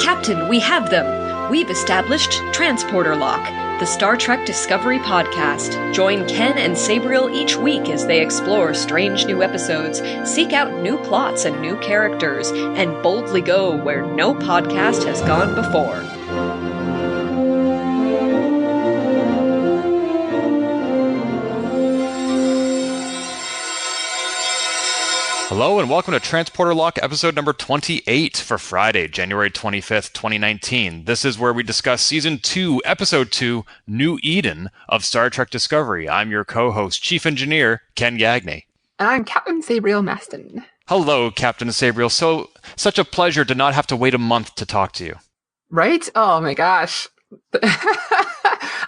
Captain, we have them! We've established Transporter Lock, the Star Trek Discovery podcast. Join Ken and Sabriel each week as they explore strange new episodes, seek out new plots and new characters, and boldly go where no podcast has gone before. Hello and welcome to Transporter Lock episode number 28 for Friday, January 25th, 2019. This is where we discuss Season 2, Episode 2, New Eden of Star Trek Discovery. I'm your co-host, Chief Engineer, Ken Gagney. And I'm Captain Sabriel Maston. Hello, Captain Sabriel. Such a pleasure to not have to wait a month to talk to you. Right? Oh my gosh.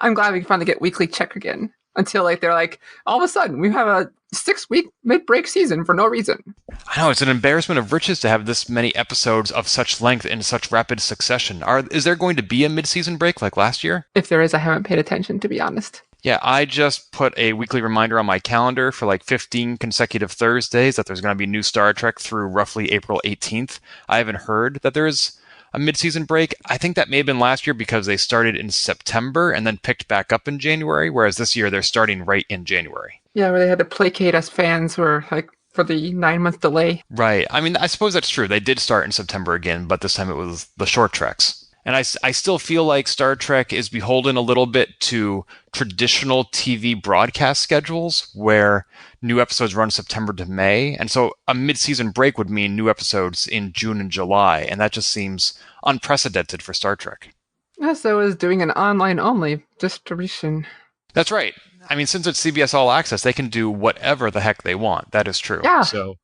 I'm glad we can finally get weekly check again. Until they're all of a sudden, we have a 6-week mid-break season for no reason. I know, it's an embarrassment of riches to have this many episodes of such length in such rapid succession. Is there going to be a mid-season break like last year? If there is, I haven't paid attention, to be honest. Yeah, I just put a weekly reminder on my calendar for 15 consecutive Thursdays that there's going to be new Star Trek through roughly April 18th. I haven't heard that there is a mid-season break. I think that may have been last year because they started in September and then picked back up in January, whereas this year they're starting right in January. Yeah, where they had to placate us fans for the 9-month delay. Right. I mean, I suppose that's true. They did start in September again, but this time it was the short treks. And I still feel like Star Trek is beholden a little bit to traditional TV broadcast schedules where new episodes run September to May. And so a mid-season break would mean new episodes in June and July. And that just seems unprecedented for Star Trek. Yeah, so it was doing an online-only distribution. That's right. I mean, since it's CBS All Access, they can do whatever the heck they want. That is true. Yeah. So,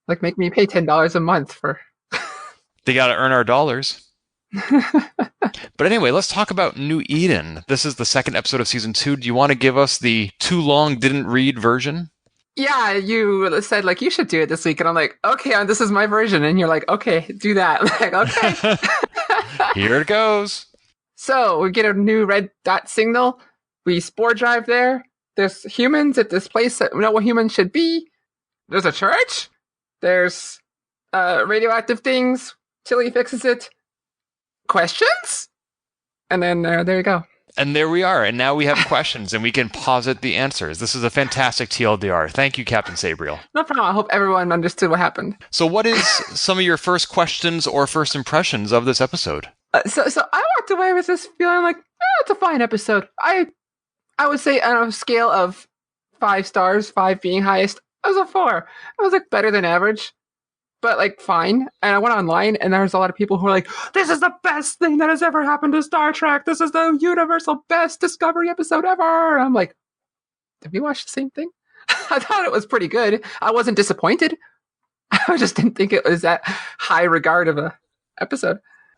make me pay $10 a month for... They got to earn our dollars. But anyway, let's talk about New Eden. This is the second episode of Season 2. Do you want to give us the too long didn't read version? Yeah, you said, you should do it this week. And I'm like, okay, this is my version. And you're like, okay, do that. Okay. Here it goes. So we get a new red dot signal. We spore drive there. There's humans at this place that know what humans should be. There's a church. There's radioactive things. Tilly fixes it. Questions? And then there you go. And there we are. And now we have questions and we can posit the answers. This is a fantastic TLDR. Thank you, Captain Sabriel. No problem. I hope everyone understood what happened. So what is some of your first questions or first impressions of this episode? So I walked away with this feeling it's a fine episode. I would say on a scale of 5 stars, 5 being highest, it was a 4. It was better than average. But fine. And I went online and there was a lot of people who were like, this is the best thing that has ever happened to Star Trek. This is the universal best Discovery episode ever. And I'm like, did we watch the same thing? I thought it was pretty good. I wasn't disappointed. I just didn't think it was that high regard of a episode.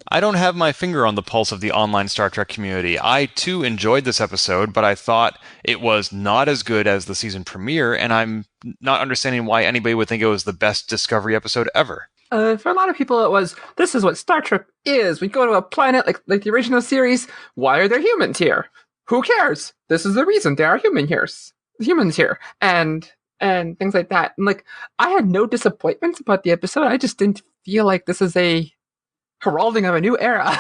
I don't have my finger on the pulse of the online Star Trek community. I, too, enjoyed this episode, but I thought it was not as good as the season premiere, and I'm not understanding why anybody would think it was the best Discovery episode ever. For a lot of people, it was, this is what Star Trek is. We go to a planet like the original series. Why are there humans here? Who cares? This is the reason there are humans here. And things like that. And I had no disappointments about the episode. I just didn't feel like this is a heralding of a new era.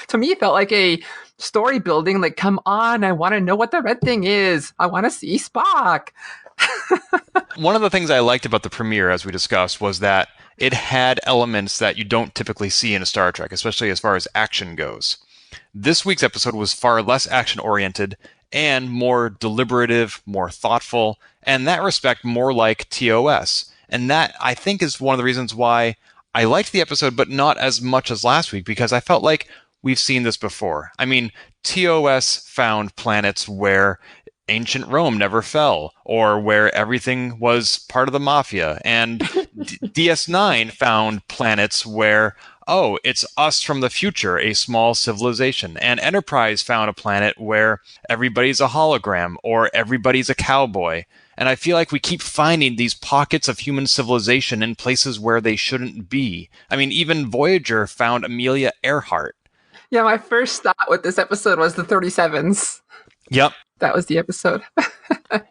To me, it felt like a story building. Come on, I want to know what the red thing is. I want to see Spock. One of the things I liked about the premiere, as we discussed, was that it had elements that you don't typically see in a Star Trek, especially as far as action goes. This week's episode was far less action-oriented and more deliberative, more thoughtful, and in that respect, more like TOS. And that, I think, is one of the reasons why I liked the episode, but not as much as last week, because I felt like we've seen this before. I mean, TOS found planets where ancient Rome never fell, or where everything was part of the mafia. And DS9 found planets where, it's us from the future, a small civilization. And Enterprise found a planet where everybody's a hologram, or everybody's a cowboy. And I feel like we keep finding these pockets of human civilization in places where they shouldn't be. I mean, even Voyager found Amelia Earhart. Yeah, my first thought with this episode was the 37s. Yep. That was the episode.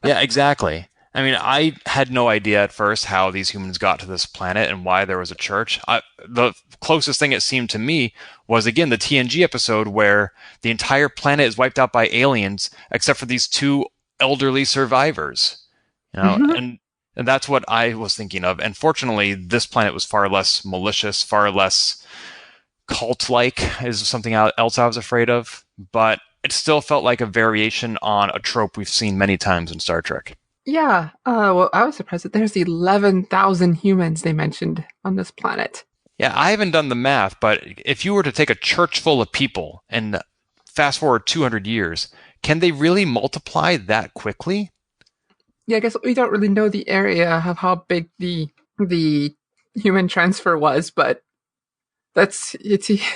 Yeah, exactly. I mean, I had no idea at first how these humans got to this planet and why there was a church. The closest thing it seemed to me was, again, the TNG episode where the entire planet is wiped out by aliens except for these two elderly survivors. You know, Mhm. and that's what I was thinking of. And fortunately, this planet was far less malicious, far less cult-like is something else I was afraid of. But it still felt like a variation on a trope we've seen many times in Star Trek. Yeah. Well, I was surprised that there's 11,000 humans they mentioned on this planet. Yeah, I haven't done the math, but if you were to take a church full of people and fast forward 200 years, can they really multiply that quickly? Yeah, I guess we don't really know the area of how big the human transfer was, but it's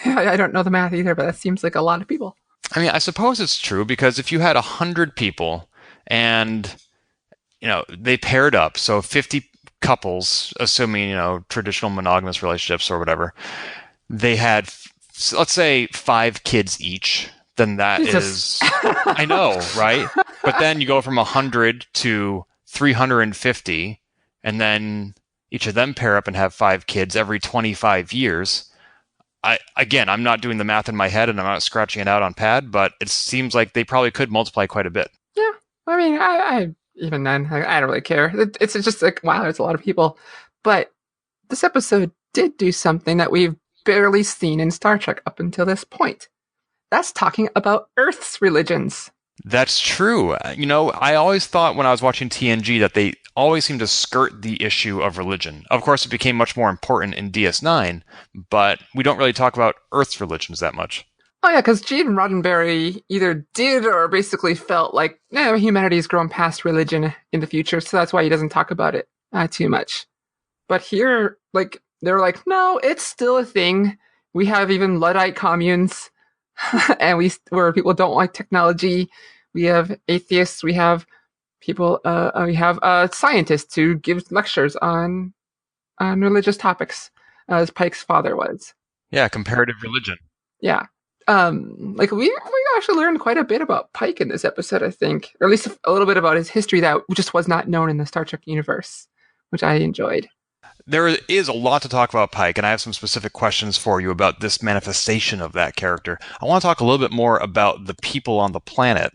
I don't know the math either, but that seems like a lot of people. I mean, I suppose it's true because if you had 100 people and, they paired up, so 50 couples, assuming, traditional monogamous relationships or whatever, they had, let's say, 5 kids each, then that Jesus. is, I know, right? But then you go from 100 to 350, and then each of them pair up and have 5 kids every 25 years. I'm not doing the math in my head and I'm not scratching it out on pad, but it seems like they probably could multiply quite a bit. Yeah, I mean, I even then, I don't really care. It's just like, wow, there's a lot of people. But this episode did do something that we've barely seen in Star Trek up until this point. That's talking about Earth's religions. That's true. I always thought when I was watching TNG that they always seemed to skirt the issue of religion. Of course, it became much more important in DS9, but we don't really talk about Earth's religions that much. Oh yeah, because Gene Roddenberry either did or basically felt like humanity's grown past religion in the future, so that's why he doesn't talk about it too much. But here, like, they're like, no, it's still a thing. We have even Luddite communes, and where people don't like technology. We have atheists. We have people. We have scientists who give lectures on religious topics, as Pike's father was. Yeah, comparative religion. Yeah. Like we actually learned quite a bit about Pike in this episode, I think, or at least a little bit about his history that just was not known in the Star Trek universe, which I enjoyed. There is a lot to talk about Pike, and I have some specific questions for you about this manifestation of that character. I want to talk a little bit more about the people on the planet.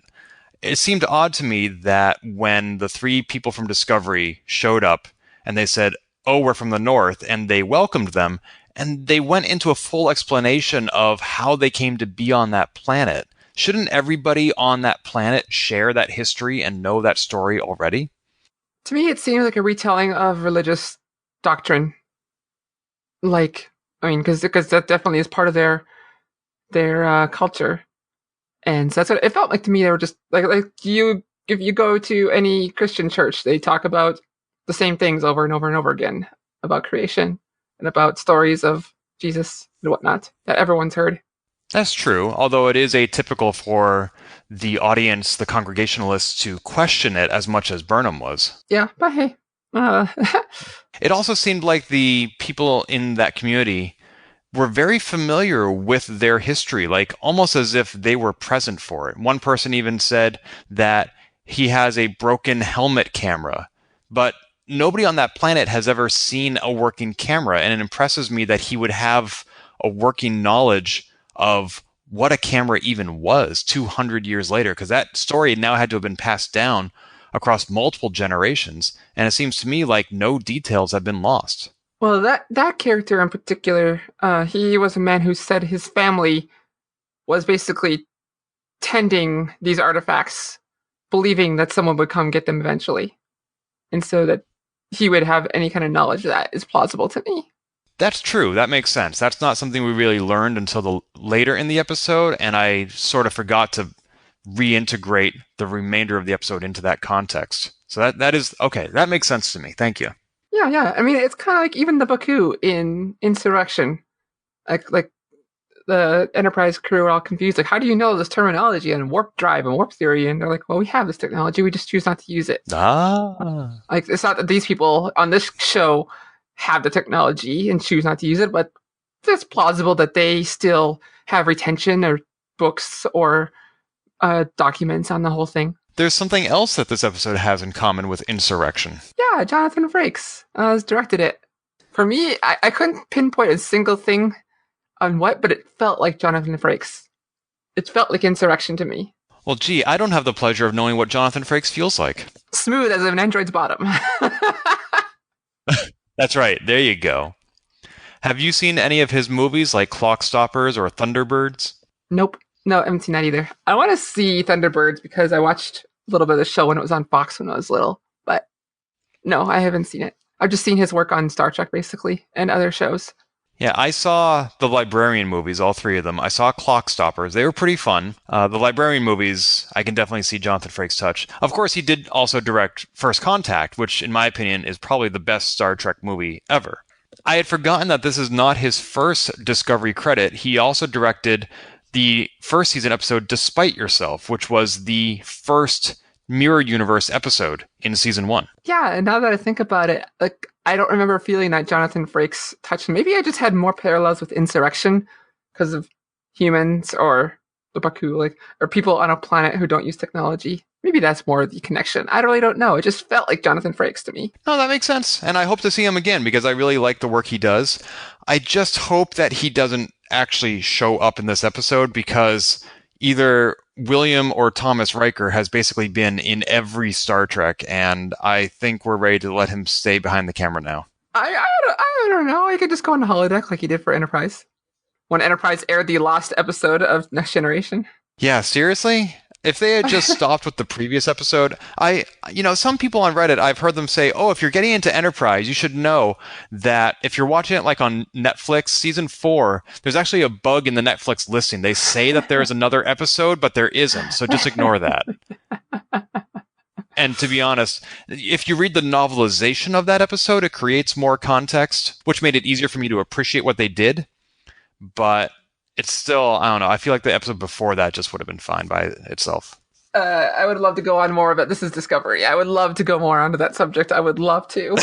It seemed odd to me that when the 3 people from Discovery showed up and they said, "Oh, we're from the North," and they welcomed them, and they went into a full explanation of how they came to be on that planet. Shouldn't everybody on that planet share that history and know that story already? To me, it seemed like a retelling of religious doctrine. Like, I mean, because that definitely is part of their culture, and so that's what it felt like to me. They were just like you. If you go to any Christian church, they talk about the same things over and over and over again about creation and about stories of Jesus and whatnot that everyone's heard. That's true, although it is atypical for the audience, the Congregationalists, to question it as much as Burnham was. Yeah, but hey, uh, It also seemed like the people in that community were very familiar with their history, like almost as if they were present for it. One person even said that he has a broken helmet camera, but nobody on that planet has ever seen a working camera, and it impresses me that he would have a working knowledge of what a camera even was 200 years later, because that story now had to have been passed down across multiple generations, and it seems to me like no details have been lost. well, that character in particular, he was a man who said his family was basically tending these artifacts, believing that someone would come get them eventually, and so that he would have any kind of knowledge of that is plausible to me. That's true. That makes sense. That's not something we really learned until later in the episode, and I sort of forgot to reintegrate the remainder of the episode into that context. So that is okay. That makes sense to me. Thank you. Yeah, yeah. I mean, it's kind of like even the Baku in Insurrection, like the Enterprise crew are all confused. Like, how do you know this terminology and warp drive and warp theory? And they're like, well, we have this technology. We just choose not to use it. Ah. Like, it's not that these people on this show have the technology and choose not to use it, but it's plausible that they still have retention or books or documents on the whole thing. There's something else that this episode has in common with Insurrection. Yeah, Jonathan Frakes has directed it. For me, I couldn't pinpoint a single thing on what, but it felt like Jonathan Frakes. It felt like Insurrection to me. Well, gee, I don't have the pleasure of knowing what Jonathan Frakes feels like. Smooth as an android's bottom. That's right. There you go. Have you seen any of his movies like Clockstoppers or Thunderbirds? Nope. No, I haven't seen that either. I want to see Thunderbirds because I watched a little bit of the show when it was on Fox when I was little. But no, I haven't seen it. I've just seen his work on Star Trek, basically, and other shows. Yeah, I saw the Librarian movies, all three of them. I saw Clockstoppers. They were pretty fun. The Librarian movies, I can definitely see Jonathan Frakes' touch. Of course, he did also direct First Contact, which, in my opinion, is probably the best Star Trek movie ever. I had forgotten that this is not his first Discovery credit. He also directed the first season episode Despite Yourself, which was the first Mirror Universe episode in season 1. Yeah, and now that I think about it, like I don't remember feeling that Jonathan Frakes touched. Maybe I just had more parallels with Insurrection because of humans or the Baku, like, or people on a planet who don't use technology. Maybe that's more the connection. I really don't know. It just felt like Jonathan Frakes to me. No, that makes sense. And I hope to see him again because I really like the work he does. I just hope that he doesn't actually show up in this episode because either William or Thomas Riker has basically been in every Star Trek, and I think we're ready to let him stay behind the camera now. I don't know. He could just go on the holodeck like he did for Enterprise. When Enterprise aired the last episode of Next Generation. Yeah, seriously? If they had just stopped with the previous episode, some people on Reddit, I've heard them say, oh, if you're getting into Enterprise, you should know that if you're watching it like on Netflix, season 4, there's actually a bug in the Netflix listing. They say that there's another episode, but there isn't. So just ignore that. And to be honest, if you read the novelization of that episode, it creates more context, which made it easier for me to appreciate what they did. But it's still, I don't know. I feel like the episode before that just would have been fine by itself. I would love to go on more of it. This is Discovery. I would love to go more onto that subject. I would love to.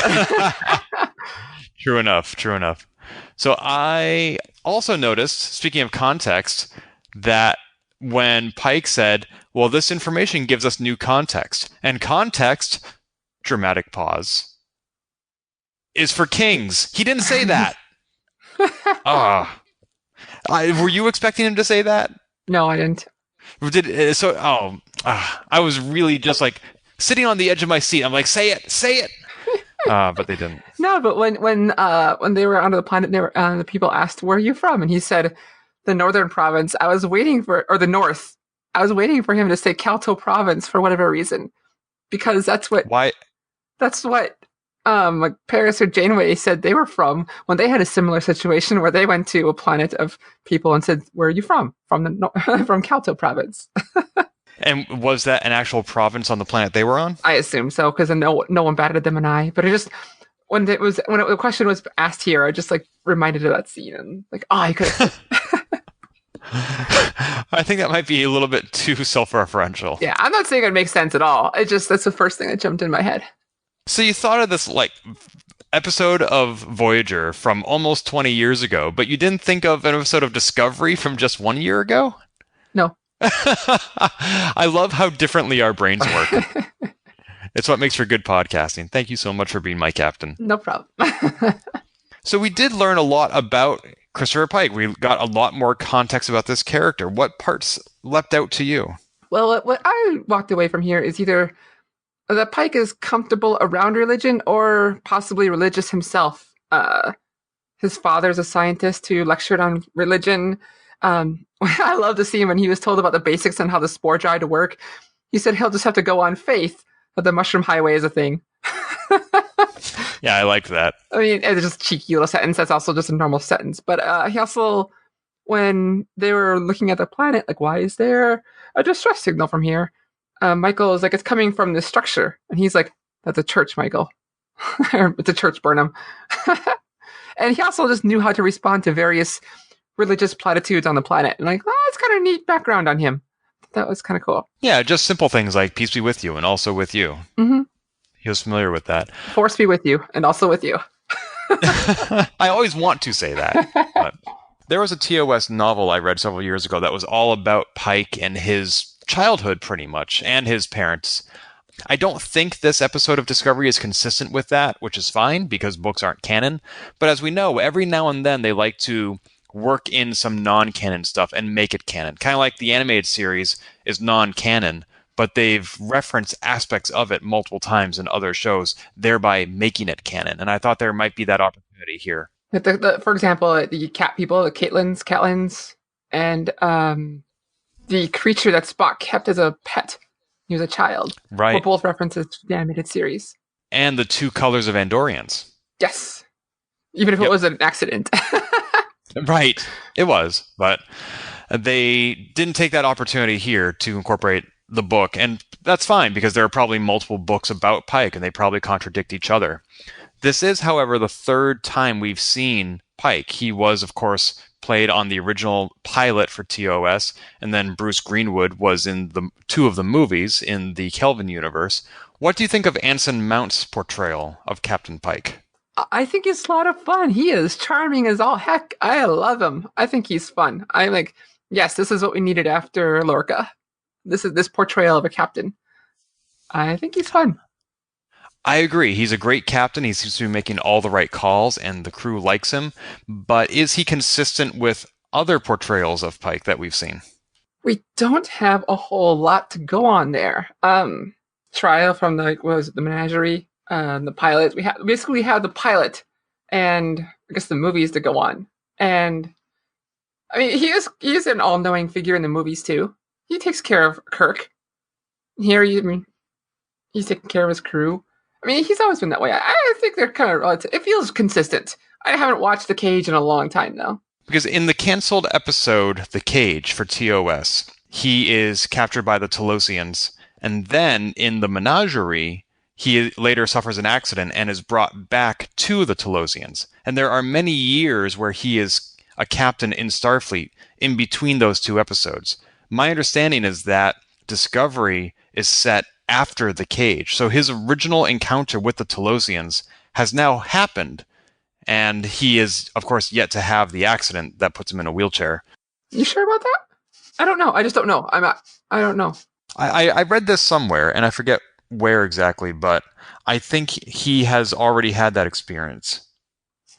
True enough. So I also noticed, speaking of context, that when Pike said, well, this information gives us new context. And context, dramatic pause, is for kings. He didn't say that. Were you expecting him to say that? No, I didn't. I was really just like sitting on the edge of my seat. I'm like, say it. But they didn't. No, but when they were onto the planet, the people asked, "Where are you from?" And he said, "The northern province." The north. I was waiting for him to say Calto province for whatever reason, because that's what. Why? That's what. Like Paris or Janeway said they were from when they had a similar situation where they went to a planet of people and said, "Where are you from?" From Calto province. And was that an actual province on the planet they were on? I assume so because no one batted them an eye. But it just when the question was asked here, I just like reminded of that scene and like, oh, I could. I think that might be a little bit too self-referential. Yeah, I'm not saying it makes sense at all. That's the first thing that jumped in my head. So you thought of this like episode of Voyager from almost 20 years ago, but you didn't think of an episode of Discovery from just 1 year ago? No. I love how differently our brains work. It's what makes for good podcasting. Thank you so much for being my captain. No problem. So we did learn a lot about Christopher Pike. We got a lot more context about this character. What parts leapt out to you? Well, what I walked away from here is either that Pike is comfortable around religion or possibly religious himself. His father's a scientist who lectured on religion. I love to see him when he was told about the basics on how the spore drive to work. He said he'll just have to go on faith, but the mushroom highway is a thing. Yeah, I liked that. I mean, it's just a cheeky little sentence. That's also just a normal sentence. But he also, when they were looking at the planet, like, why is there a distress signal from here? Michael is like, it's coming from this structure. And he's like, that's a church, Michael. It's a church, Burnham. And he also just knew how to respond to various religious platitudes on the planet. And like, it's kind of neat background on him. That was kind of cool. Yeah, just simple things like peace be with you and also with you. Mm-hmm. He was familiar with that. Force be with you and also with you. I always want to say that. But there was a TOS novel I read several years ago that was all about Pike and his childhood, pretty much, and his parents. I don't think this episode of Discovery is consistent with that, which is fine because books aren't canon. But as we know, every now and then they like to work in some non-canon stuff and make it canon. Kind of like the animated series is non-canon, but they've referenced aspects of it multiple times in other shows, thereby making it canon. And I thought there might be that opportunity here. For example, the cat people, the Catlins, and the creature that Spock kept as a pet. He was a child. Right. Were both references to the animated series. And the 2 colors of Andorians. Yes. Even if it was an accident. Right. It was. But they didn't take that opportunity here to incorporate the book. And that's fine because there are probably multiple books about Pike and they probably contradict each other. This is, however, the 3rd time we've seen Pike. He was, of course, played on the original pilot for TOS, and then Bruce Greenwood was in the 2 of the movies in the Kelvin universe. What do you think of Anson Mount's portrayal of Captain Pike? I think he's a lot of fun. He is charming as all heck. I love him. I think he's fun. I'm like, yes, this is what we needed after Lorca. This portrayal of a captain. I think he's fun. I agree. He's a great captain. He seems to be making all the right calls, and the crew likes him. But is he consistent with other portrayals of Pike that we've seen? We don't have a whole lot to go on there. Trial from the Menagerie, the pilot. We have the pilot, and I guess the movies to go on. And I mean, he is an all-knowing figure in the movies too. He takes care of Kirk. Here, he's taking care of his crew. I mean, he's always been that way. I think they're kind of relative. It feels consistent. I haven't watched The Cage in a long time, though. Because in the canceled episode, The Cage, for TOS, he is captured by the Telosians. And then in the Menagerie, he later suffers an accident and is brought back to the Telosians. And there are many years where he is a captain in Starfleet in between those 2 episodes. My understanding is that Discovery is set after The Cage. So his original encounter with the Telosians has now happened, and he is, of course, yet to have the accident that puts him in a wheelchair. You sure about that? I don't know. I just don't know. I don't know. I read this somewhere, and I forget where exactly, but I think he has already had that experience.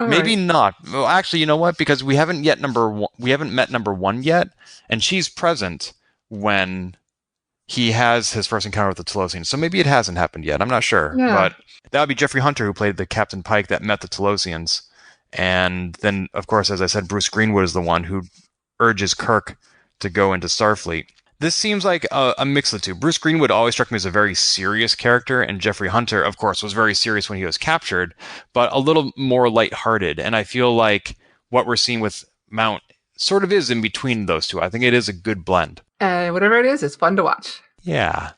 All Maybe right. Not. Well, actually, you know what? Because we haven't met number 1 yet, and she's present when he has his first encounter with the Telosians. So maybe it hasn't happened yet. I'm not sure. Yeah. But that would be Jeffrey Hunter, who played the Captain Pike that met the Telosians. And then, of course, as I said, Bruce Greenwood is the one who urges Kirk to go into Starfleet. This seems like a mix of the 2. Bruce Greenwood always struck me as a very serious character, and Jeffrey Hunter, of course, was very serious when he was captured, but a little more lighthearted. And I feel like what we're seeing with Mount sort of is in between those 2. I think it is a good blend. Whatever it is, it's fun to watch. Yeah.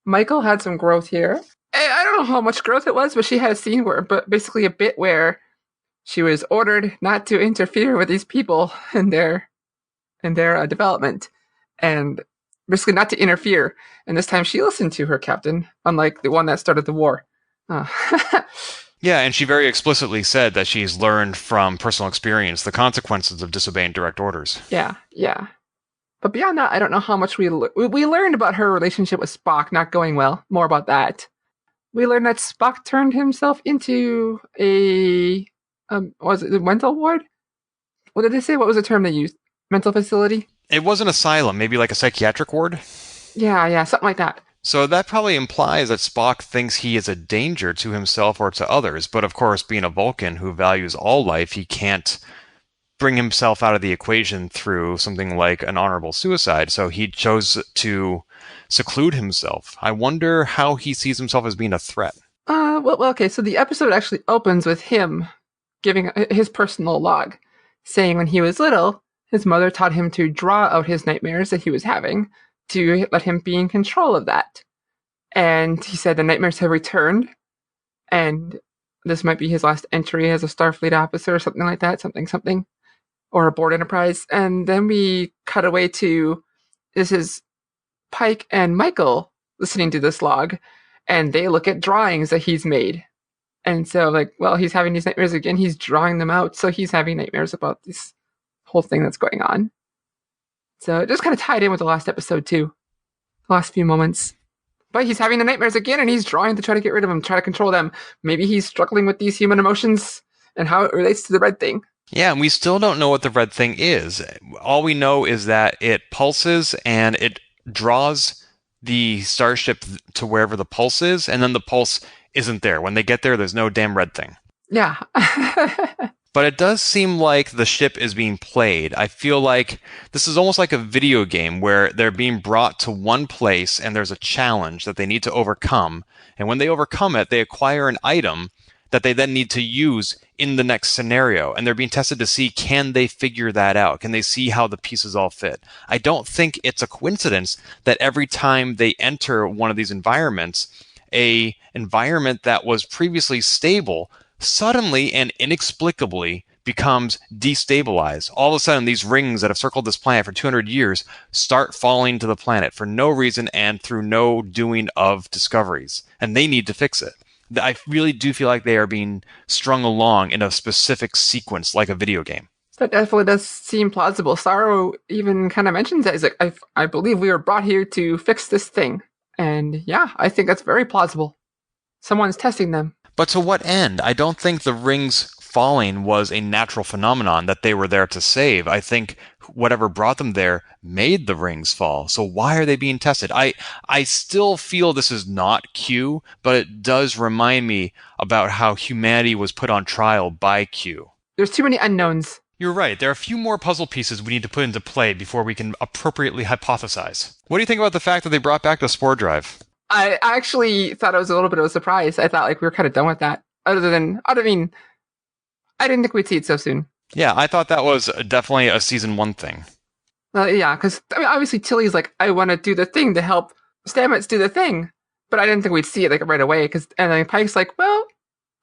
Michael had some growth here. I don't know how much growth it was, but she had a scene but basically a bit where she was ordered not to interfere with these people in their development, and basically not to interfere. And this time she listened to her captain, unlike the one that started the war. Yeah, and she very explicitly said that she's learned from personal experience the consequences of disobeying direct orders. Yeah. But beyond that, I don't know how much we learned about her relationship with Spock not going well. More about that. We learned that Spock turned himself into a was it a mental ward? What did they say? What was the term they used? Mental facility? It was an asylum, maybe like a psychiatric ward? Yeah, something like that. So that probably implies that Spock thinks he is a danger to himself or to others. But of course, being a Vulcan who values all life, he can't bring himself out of the equation through something like an honorable suicide. So he chose to seclude himself. I wonder how he sees himself as being a threat. Well, okay. So the episode actually opens with him giving his personal log, saying when he was little, his mother taught him to draw out his nightmares that he was having to let him be in control of that. And he said the nightmares have returned, and this might be his last entry as a Starfleet officer or something like that, something, or aboard Enterprise. And then we cut away to, this is Pike and Michael listening to this log, and they look at drawings that he's made. And so, he's having these nightmares again. He's drawing them out, so he's having nightmares about this whole thing that's going on. So it just kind of tied in with the last episode, too. The last few moments. But he's having the nightmares again, and he's drawing to try to get rid of them, try to control them. Maybe he's struggling with these human emotions and how it relates to the red thing. Yeah, and we still don't know what the red thing is. All we know is that it pulses and it draws the starship to wherever the pulse is, and then the pulse isn't there. When they get there, there's no damn red thing. Yeah. But it does seem like the ship is being played. I feel like this is almost like a video game where they're being brought to one place and there's a challenge that they need to overcome. And when they overcome it, they acquire an item that they then need to use in the next scenario. And they're being tested to see, can they figure that out? Can they see how the pieces all fit? I don't think it's a coincidence that every time they enter one of these environments, a environment that was previously stable suddenly and inexplicably becomes destabilized. All of a sudden, these rings that have circled this planet for 200 years start falling to the planet for no reason and through no doing of discoveries. And they need to fix it. I really do feel like they are being strung along in a specific sequence like a video game. That definitely does seem plausible. Sorrow even kind of mentions that. He's like, I believe we were brought here to fix this thing. And yeah, I think that's very plausible. Someone's testing them. But to what end? I don't think the rings falling was a natural phenomenon that they were there to save. I think whatever brought them there made the rings fall. So why are they being tested? I still feel this is not Q, but it does remind me about how humanity was put on trial by Q. There's too many unknowns. You're right. There are a few more puzzle pieces we need to put into play before we can appropriately hypothesize. What do you think about the fact that they brought back the spore drive? I actually thought it was a little bit of a surprise. I thought like we were kind of done with that. I didn't think we'd see it so soon. Yeah, I thought that was definitely a season 1 thing. Yeah, because obviously Tilly's like, I want to do the thing to help Stamets do the thing, but I didn't think we'd see it like right away. And then Pike's like, well,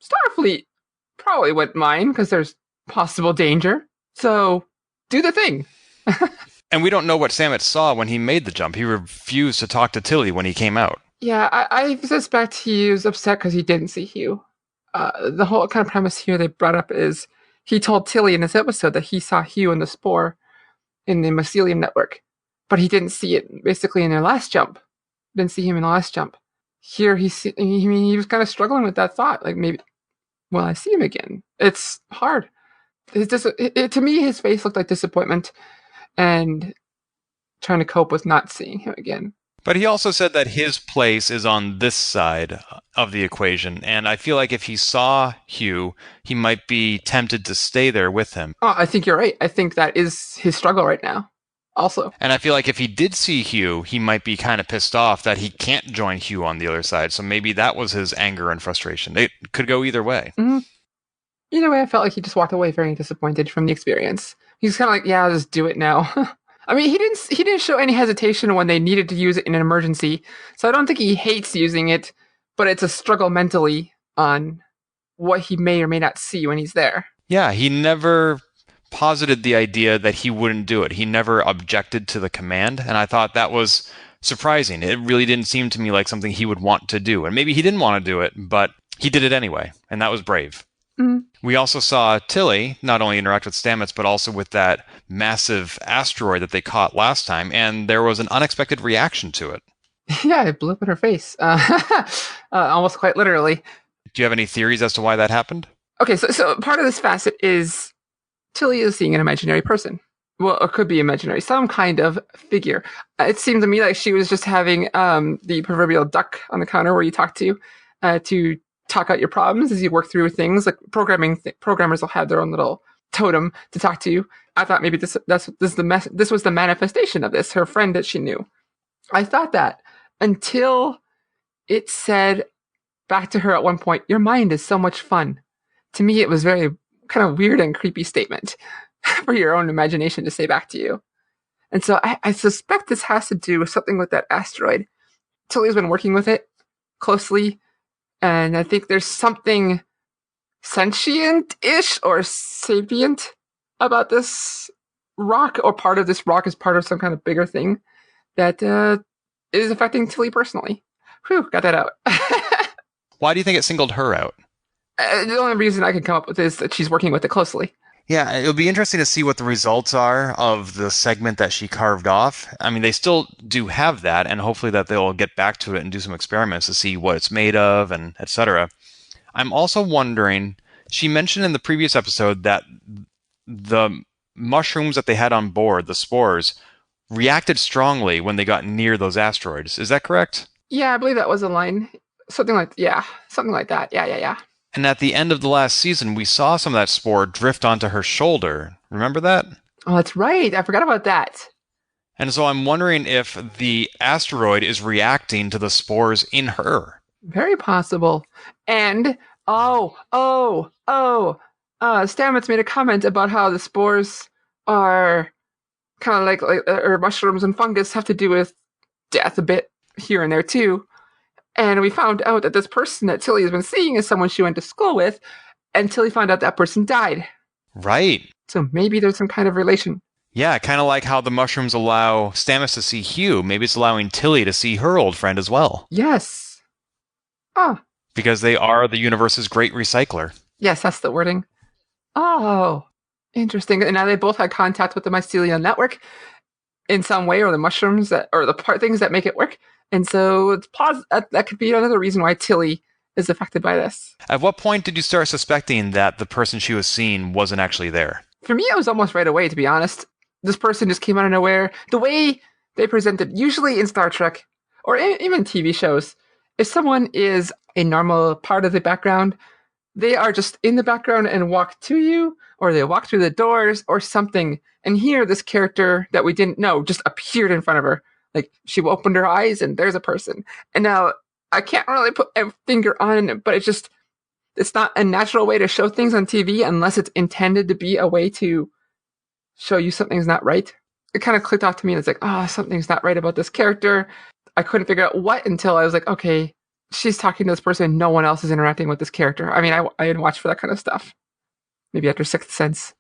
Starfleet probably wouldn't mind because there's possible danger. So do the thing. And we don't know what Stamets saw when he made the jump. He refused to talk to Tilly when he came out. Yeah, I suspect he was upset because he didn't see Hugh. The whole kind of premise here they brought up is he told Tilly in this episode that he saw Hugh in the spore in the mycelium network, but he didn't see it basically in their last jump. Didn't see him in the last jump. Here he was kind of struggling with that thought, like maybe, will I see him again? It's hard. To me, his face looked like disappointment and trying to cope with not seeing him again. But he also said that his place is on this side of the equation, and I feel like if he saw Hugh, he might be tempted to stay there with him. Oh, I think you're right. I think that is his struggle right now, also. And I feel like if he did see Hugh, he might be kind of pissed off that he can't join Hugh on the other side, so maybe that was his anger and frustration. It could go either way. Mm-hmm. Either way, I felt like he just walked away very disappointed from the experience. He's kind of like, yeah, I'll just do it now. I mean, he didn't show any hesitation when they needed to use it in an emergency, so I don't think he hates using it, but it's a struggle mentally on what he may or may not see when he's there. Yeah, he never posited the idea that he wouldn't do it. He never objected to the command, and I thought that was surprising. It really didn't seem to me like something he would want to do, and maybe he didn't want to do it, but he did it anyway, and that was brave. Mm-hmm. We also saw Tilly not only interact with Stamets, but also with that massive asteroid that they caught last time, and there was an unexpected reaction to it. Yeah, it blew up in her face. Almost quite literally. Do you have any theories as to why that happened? Okay, so part of this facet is Tilly is seeing an imaginary person. Well, it could be imaginary, some kind of figure. It seemed to me like she was just having the proverbial duck on the counter where you talk to talk out your problems as you work through things. Like programmers will have their own little totem to talk to you. I thought maybe this was the manifestation of this, her friend that she knew. I thought that until it said back to her at one point, your mind is so much fun. To me, it was very kind of weird and creepy statement for your own imagination to say back to you. And so I suspect this has to do with something with that asteroid. Tilly's been working with it closely, and I think there's something sentient-ish or sapient about this rock, or part of this rock is part of some kind of bigger thing that is affecting Tilly personally. Whew, got that out. Why do you think it singled her out? The only reason I can come up with is that she's working with it closely. Yeah, it'll be interesting to see what the results are of the segment that she carved off. I mean, they still do have that, and hopefully that they'll get back to it and do some experiments to see what it's made of and etc. I'm also wondering, she mentioned in the previous episode that the mushrooms that they had on board, the spores, reacted strongly when they got near those asteroids. Is that correct? Yeah, I believe that was a line. Something like that. Yeah. And at the end of the last season, we saw some of that spore drift onto her shoulder. Remember that? Oh, that's right. I forgot about that. And so I'm wondering if the asteroid is reacting to the spores in her. Very possible. And Stamets made a comment about how the spores are kind of like or mushrooms and fungus have to do with death a bit here and there too. And we found out that this person that Tilly has been seeing is someone she went to school with, and Tilly found out that person died. Right. So maybe there's some kind of relation. Yeah, kind of like how the mushrooms allow Stamets to see Hugh. Maybe it's allowing Tilly to see her old friend as well. Yes. Oh. Because they are the universe's great recycler. Yes, that's the wording. Oh, interesting. And now they both had contact with the mycelial network in some way, or the mushrooms or the things that make it work. And so it's that could be another reason why Tilly is affected by this. At what point did you start suspecting that the person she was seeing wasn't actually there? For me, it was almost right away, to be honest. This person just came out of nowhere. The way they presented, usually in Star Trek, or even TV shows, if someone is a normal part of the background, they are just in the background and walk to you, or they walk through the doors or something. And here, this character that we didn't know just appeared in front of her. Like, she opened her eyes and there's a person. And now, I can't really put a finger on it, but it's not a natural way to show things on TV unless it's intended to be a way to show you something's not right. It kind of clicked off to me. And it's like, something's not right about this character. I couldn't figure out what until I was like, okay, she's talking to this person. No one else is interacting with this character. I mean, I didn't watch for that kind of stuff. Maybe after Sixth Sense.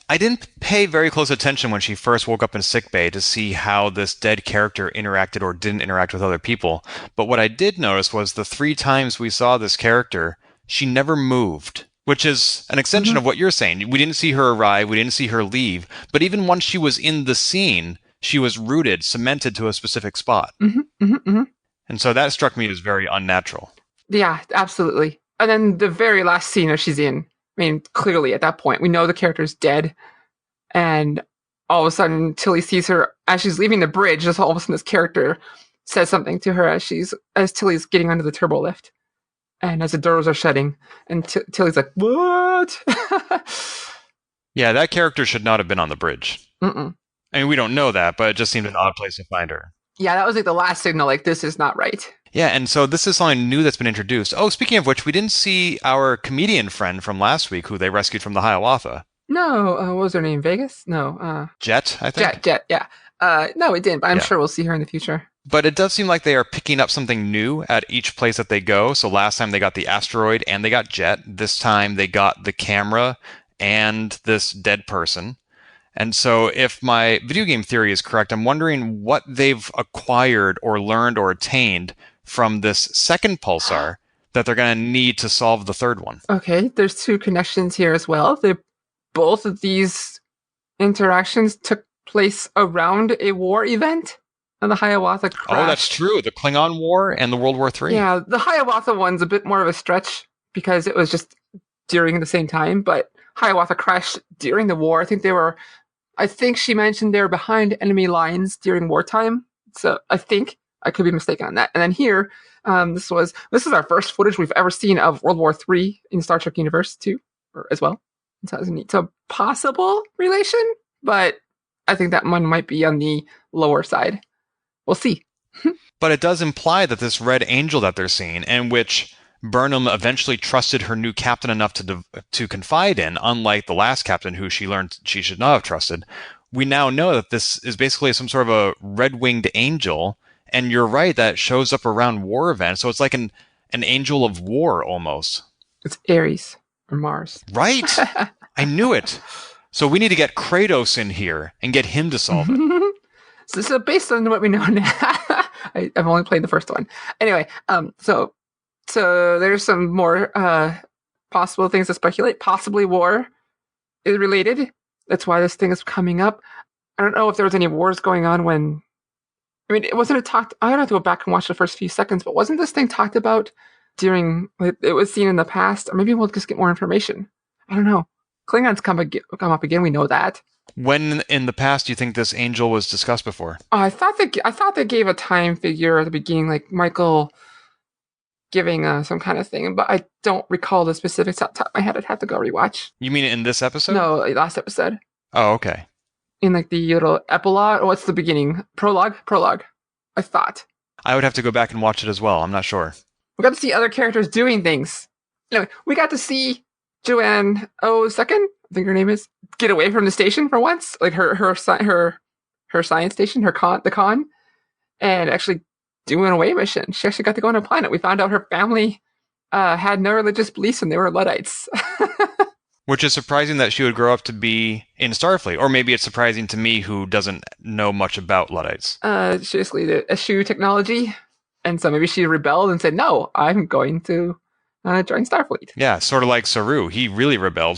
I didn't pay very close attention when she first woke up in sickbay to see how this dead character interacted or didn't interact with other people. But what I did notice was the 3 times we saw this character, she never moved, which is an extension of what you're saying. We didn't see her arrive. We didn't see her leave. But even once she was in the scene, she was rooted, cemented to a specific spot. And so that struck me as very unnatural. Yeah, absolutely. And then the very last scene that she's in, I mean, clearly at that point, we know the character's dead. And all of a sudden, Tilly sees her as she's leaving the bridge. Just all of a sudden, this character says something to her as Tilly's getting under the turbo lift. And as the doors are shutting. And Tilly's like, what? Yeah, that character should not have been on the bridge. I mean, we don't know that, but it just seemed an odd place to find her. Yeah, that was like the last signal, like, this is not right. Yeah, and so this is something new that's been introduced. Oh, speaking of which, we didn't see our comedian friend from last week who they rescued from the Hiawatha. No, what was her name? Vegas? No. Jet, I think? Jet, yeah. No, we didn't, but I'm sure we'll see her in the future. But it does seem like they are picking up something new at each place that they go. So last time they got the asteroid and they got Jet. This time they got the camera and this dead person. And so if my video game theory is correct, I'm wondering what they've acquired or learned or attained from this second pulsar that they're going to need to solve the third one. Okay, there's 2 connections here as well. Both of these interactions took place around a war event. And the Hiawatha crash. Oh, that's true. The Klingon War and the World War III. Yeah, the Hiawatha one's a bit more of a stretch because it was just during the same time. But Hiawatha crashed during the war. I think she mentioned they were behind enemy lines during wartime. So I think I could be mistaken on that. And then here, this is our first footage we've ever seen of World War III in Star Trek Universe 2 as well. So it's a possible relation, but I think that one might be on the lower side. We'll see. But it does imply that this red angel that they're seeing, and which Burnham eventually trusted her new captain enough to confide in, unlike the last captain who she learned she should not have trusted, we now know that this is basically some sort of a red-winged angel, and you're right, that shows up around war events, so it's like an angel of war, almost. It's Ares, or Mars. Right! I knew it! So we need to get Kratos in here, and get him to solve it. So based on what we know now, I've only played the first one. Anyway, so there's some more possible things to speculate. Possibly war. is related. That's why this thing is coming up. I don't know if there was any wars going on when. I mean, it wasn't talked. I have to go back and watch the first few seconds, but wasn't this thing talked about during? Like, it was seen in the past, or maybe we'll just get more information. I don't know. Klingons come up again. We know that. When in the past do you think this angel was discussed before? I thought they gave a time figure at the beginning, like Michael giving some kind of thing, but I don't recall the specifics off the top of my head. I'd have to go rewatch. You mean in this episode? No, last episode. Oh, okay. In like the little epilogue, or what's the beginning? Prologue. I thought. I would have to go back and watch it as well. I'm not sure. We got to see other characters doing things. Anyway, we got to see Joanne O'Second, I think her name is, get away from the station for once, like her science station, the con, and actually do an away mission. She actually got to go on a planet. We found out her family had no religious beliefs and they were Luddites. Which is surprising that she would grow up to be in Starfleet. Or maybe it's surprising to me who doesn't know much about Luddites. She basically did eschew technology. And so maybe she rebelled and said, no, I'm going to join Starfleet. Yeah, sort of like Saru. He really rebelled.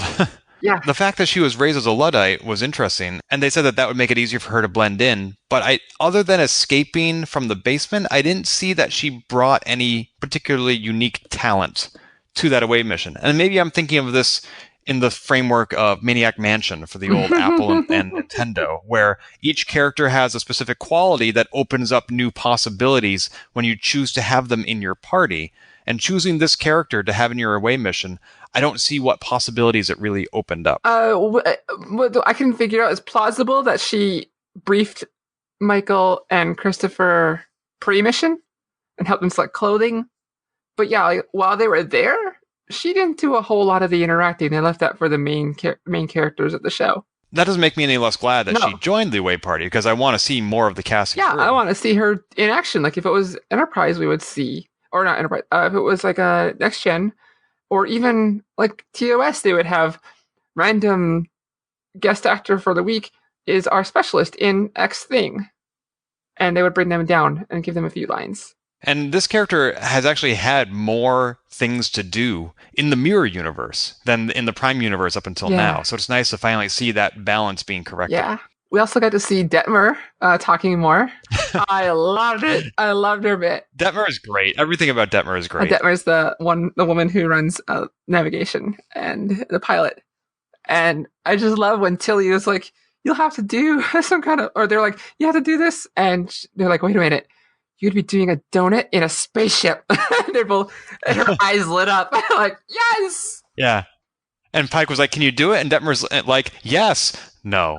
Yeah. The fact that she was raised as a Luddite was interesting. And they said that would make it easier for her to blend in. But other than escaping from the basement, I didn't see that she brought any particularly unique talent to that away mission. And maybe I'm thinking of this in the framework of Maniac Mansion for the old Apple and Nintendo, where each character has a specific quality that opens up new possibilities when you choose to have them in your party. And choosing this character to have in your away mission, I don't see what possibilities it really opened up. What I can figure out is plausible that she briefed Michael and Christopher pre-mission and helped them select clothing. But yeah, like, while they were there, she didn't do a whole lot of the interacting. They left that for the main characters of the show. That doesn't make me any less glad that she joined the away party, because I want to see more of the cast. Yeah, I want to see her in action. Like if it was Enterprise, we would see, or not Enterprise. If it was like a Next Gen, or even like TOS, they would have random guest actor for the week is our specialist in X thing, and they would bring them down and give them a few lines. And this character has actually had more things to do in the Mirror universe than in the Prime universe up until now. So it's nice to finally see that balance being corrected. Yeah. We also got to see Detmer talking more. I loved it. I loved her bit. Detmer is great. Everything about Detmer is great. Detmer is the woman who runs navigation and the pilot. And I just love when Tilly is like, you'll have to do some kind of, or they're like, you have to do this. And they're like, wait a minute. You'd be doing a donut in a spaceship. They're both, and her eyes lit up. Like, yes! Yeah. And Pike was like, can you do it? And Detmer's like, yes. No.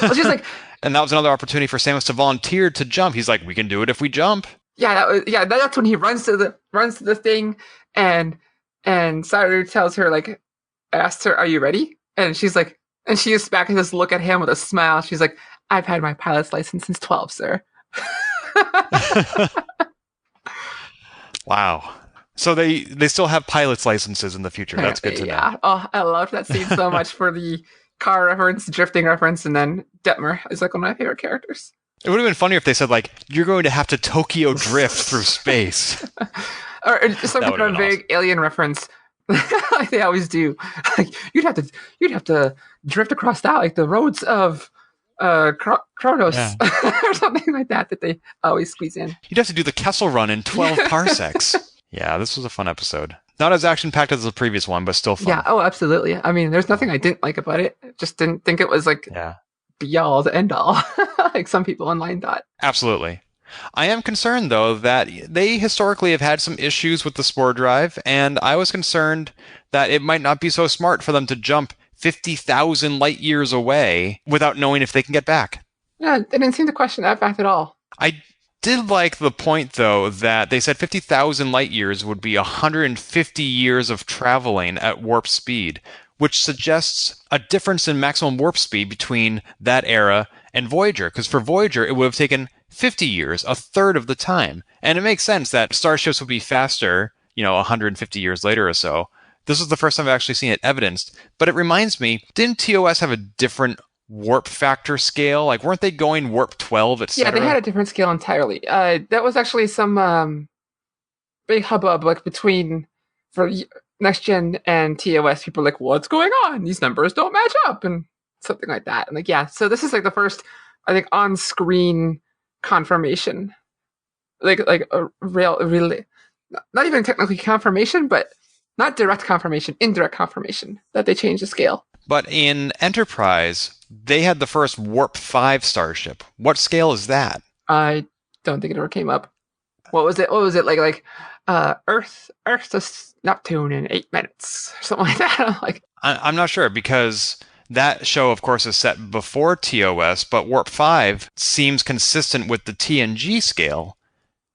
Well, she's like, and that was another opportunity for Samus to volunteer to jump. He's like, we can do it if we jump. Yeah, that's when he runs to the thing, and Saru tells her, like, asked her, are you ready? And she's like, and she just back and just look at him with a smile. She's like, I've had my pilot's license since 12, sir. Wow. So they still have pilot's licenses in the future. That's good to know. Oh, I loved that scene so much for the car reference, drifting reference, and then Detmer is like one of my favorite characters. It would have been funnier if they said, like, you're going to have to Tokyo drift through space. Or some kind of vague alien reference. Like they always do. Like you'd have to drift across that, like the roads of Kronos, or something like that they always squeeze in. You'd have to do the Kessel Run in 12 parsecs. Yeah, this was a fun episode. Not as action-packed as the previous one, but still fun. Yeah, oh, absolutely. I mean, there's nothing I didn't like about it. Just didn't think it was like be-all to end-all, like some people online thought. Absolutely. I am concerned, though, that they historically have had some issues with the Spore Drive, and I was concerned that it might not be so smart for them to jump 50,000 light years away without knowing if they can get back. Yeah, they didn't seem to question that fact at all. I did like the point, though, that they said 50,000 light years would be 150 years of traveling at warp speed, which suggests a difference in maximum warp speed between that era and Voyager, because for Voyager, it would have taken 50 years, a third of the time. And it makes sense that starships would be faster, 150 years later or so. This is the first time I've actually seen it evidenced. But it reminds me, didn't TOS have a different warp factor scale? Like, weren't they going warp 12, etc.? Yeah, they had a different scale entirely. That was actually some big hubbub, like, between... Next Gen and TOS, people are like, what's going on? These numbers don't match up, and something like that. And like, yeah, so this is like the first, I think, on-screen confirmation, like a really, not even technically confirmation, but not direct confirmation, indirect confirmation that they changed the scale. But in Enterprise, they had the first Warp 5 starship. What scale is that? I don't think it ever came up. What was it? Like Earth to Neptune in 8 minutes, something like that. I'm not sure, because that show, of course, is set before TOS, but Warp 5 seems consistent with the TNG scale.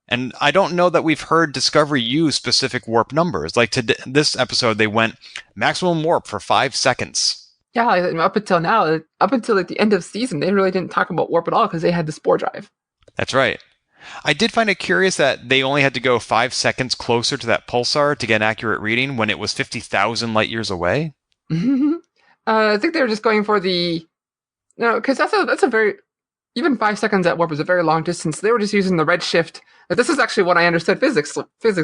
And I don't know that we've heard Discovery use specific warp numbers. Like this episode, they went maximum warp for 5 seconds. Yeah, up until now, up until like the end of the season, they really didn't talk about warp at all because they had the spore drive. That's right. I did find it curious that they only had to go 5 seconds closer to that pulsar to get an accurate reading when it was 50,000 light years away. I think they were just going for because that's a very, even 5 seconds at warp is a very long distance. They were just using the redshift. Like, this is actually what I understood physics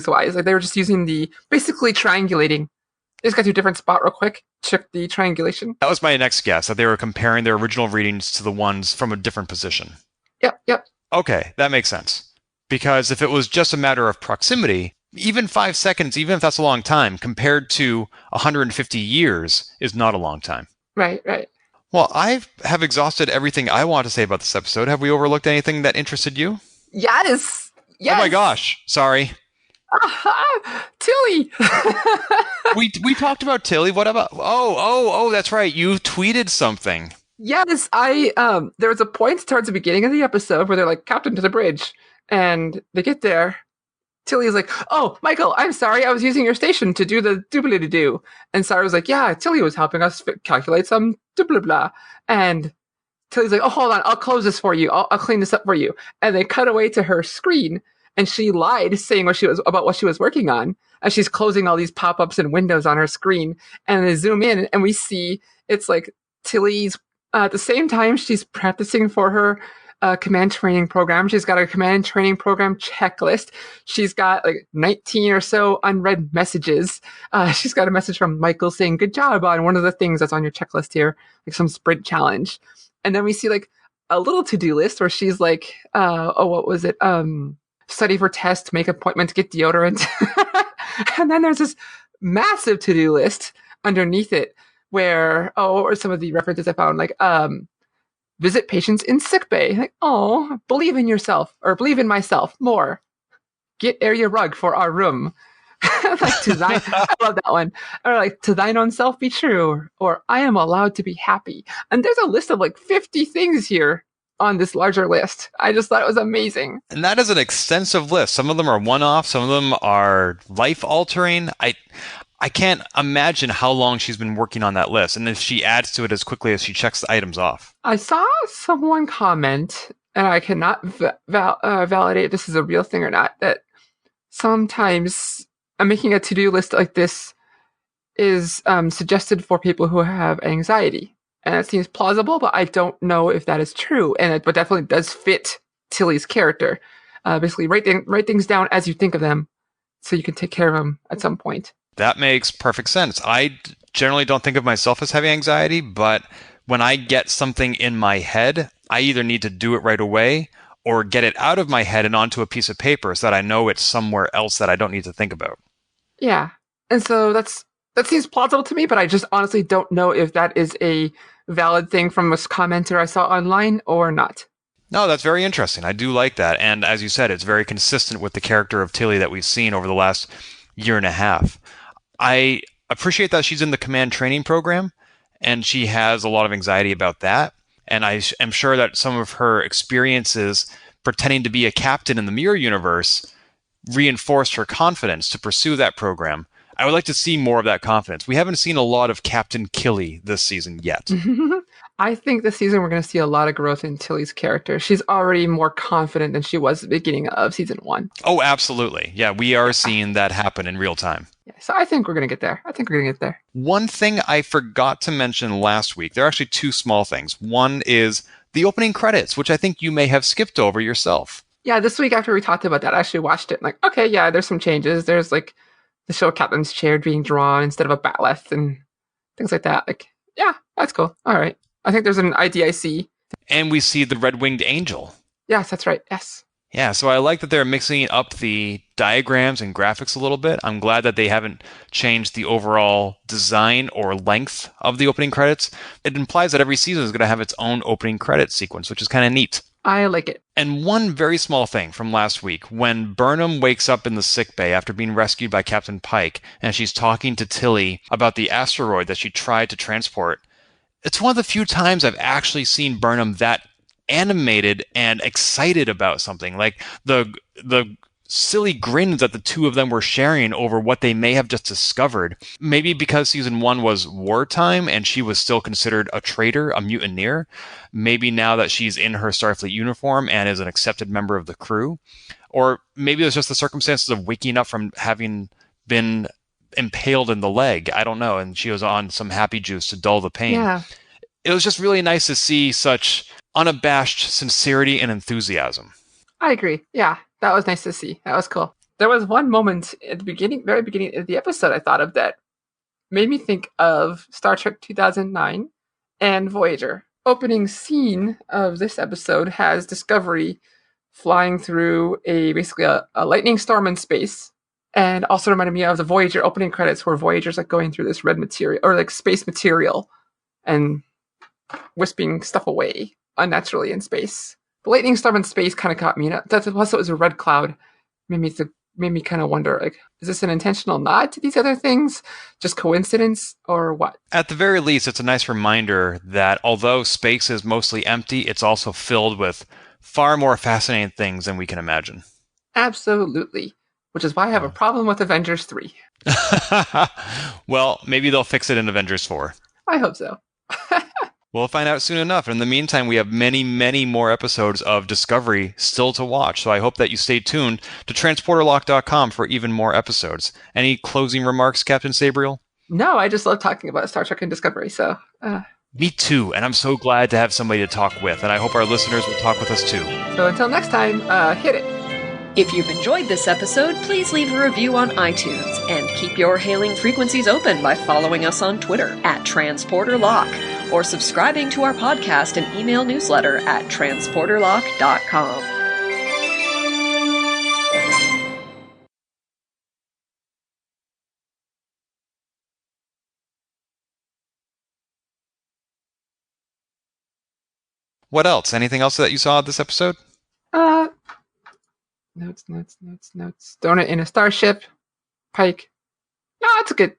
wise. Like, they were just using basically triangulating. They just got to a different spot real quick, check the triangulation. That was my next guess, that they were comparing their original readings to the ones from a different position. Yep. Okay, that makes sense. Because if it was just a matter of proximity, even 5 seconds, even if that's a long time, compared to 150 years, is not a long time. Right. Well, I have exhausted everything I want to say about this episode. Have we overlooked anything that interested you? Yes. Oh my gosh. Sorry. Tilly. we talked about Tilly. What about... Oh, that's right. You tweeted something. Yes, there was a point towards the beginning of the episode where they're like, Captain to the bridge. And they get there. Tilly's like, oh, Michael, I'm sorry. I was using your station to do the doobly-do. And Sarah was like, yeah, Tilly was helping us calculate some doobly-blah. And Tilly's like, oh, hold on. I'll close this for you. I'll clean this up for you. And they cut away to her screen. And she lied, saying what she was working on. And she's closing all these pop-ups and windows on her screen. And they zoom in and we see it's like Tilly's, at the same time she's practicing for her command training program. She's got a command training program checklist. She's got like 19 or so unread messages. She's got a message from Michael saying, good job on one of the things that's on your checklist here, like some sprint challenge. And then we see like a little to-do list where she's like, what was it? Study for test, make appointment, get deodorant. And then there's this massive to-do list underneath it where, what were some of the references I found? Like, visit patients in sickbay. Like, believe in yourself, or believe in myself more. Get area rug for our room. Like, I love that one. Or like, to thine own self be true, or I am allowed to be happy. And there's a list of like 50 things here on this larger list. I just thought it was amazing. And that is an extensive list. Some of them are one-off. Some of them are life-altering. I can't imagine how long she's been working on that list, and if she adds to it as quickly as she checks the items off. I saw someone comment, and I cannot validate if this is a real thing or not, that sometimes making a to-do list like this is suggested for people who have anxiety. And it seems plausible, but I don't know if that is true. And it definitely does fit Tilly's character. Basically, write things down as you think of them so you can take care of them at some point. That makes perfect sense. I generally don't think of myself as having anxiety, but when I get something in my head, I either need to do it right away or get it out of my head and onto a piece of paper so that I know it's somewhere else that I don't need to think about. Yeah. And so that seems plausible to me, but I just honestly don't know if that is a valid thing from a commenter I saw online or not. No, that's very interesting. I do like that. And as you said, it's very consistent with the character of Tilly that we've seen over the last year and a half. I appreciate that she's in the command training program, and she has a lot of anxiety about that. And I am sure that some of her experiences pretending to be a captain in the Mirror Universe reinforced her confidence to pursue that program. I would like to see more of that confidence. We haven't seen a lot of Captain Killy this season yet. I think this season we're going to see a lot of growth in Tilly's character. She's already more confident than she was at the beginning of season 1. Oh, absolutely. Yeah, we are seeing that happen in real time. Yeah, so I think we're going to get there. One thing I forgot to mention last week, there are actually 2 small things. One is the opening credits, which I think you may have skipped over yourself. Yeah, this week after we talked about that, I actually watched it. Like, okay, yeah, there's some changes. There's like to show Captain's chair being drawn instead of a bat'leth and things like that. Like, yeah, that's cool. All right. I think there's an IDIC. And we see the red-winged angel. Yes, that's right. Yes. Yeah, so I like that they're mixing up the diagrams and graphics a little bit. I'm glad that they haven't changed the overall design or length of the opening credits. It implies that every season is going to have its own opening credit sequence, which is kind of neat. I like it. And one very small thing from last week, when Burnham wakes up in the sickbay after being rescued by Captain Pike, and she's talking to Tilly about the asteroid that she tried to transport, it's one of the few times I've actually seen Burnham that animated and excited about something. Like the silly grins that the two of them were sharing over what they may have just discovered. Maybe because season 1 was wartime and she was still considered a traitor, a mutineer. Maybe now that she's in her Starfleet uniform and is an accepted member of the crew. Or maybe it's just the circumstances of waking up from having been impaled in the leg. I don't know. And she was on some happy juice to dull the pain. Yeah. It was just really nice to see such unabashed sincerity and enthusiasm. I agree. Yeah, that was nice to see. That was cool. There was one moment at the very beginning of the episode I thought of that made me think of Star Trek 2009 and Voyager. Opening scene of this episode has Discovery flying through basically a lightning storm in space, and also reminded me of the Voyager opening credits where Voyager's like going through this red material or like space material and wisping stuff away unnaturally in space. The lightning storm in space kind of caught me. Plus, it was a red cloud. Made me kind of wonder, like, is this an intentional nod to these other things? Just coincidence or what? At the very least, it's a nice reminder that although space is mostly empty, it's also filled with far more fascinating things than we can imagine. Absolutely. Which is why I have a problem with Avengers 3. Well, maybe they'll fix it in Avengers 4. I hope so. We'll find out soon enough. In the meantime, we have many, many more episodes of Discovery still to watch. So I hope that you stay tuned to transporterlock.com for even more episodes. Any closing remarks, Captain Sabriel? No, I just love talking about Star Trek and Discovery. So, Me too. And I'm so glad to have somebody to talk with. And I hope our listeners will talk with us too. So until next time, hit it. If you've enjoyed this episode, please leave a review on iTunes and keep your hailing frequencies open by following us on Twitter @TransporterLock or subscribing to our podcast and email newsletter at transporterlock.com. What else? Anything else that you saw this episode? Notes. Throwing it in a starship. Pike. No, it's good.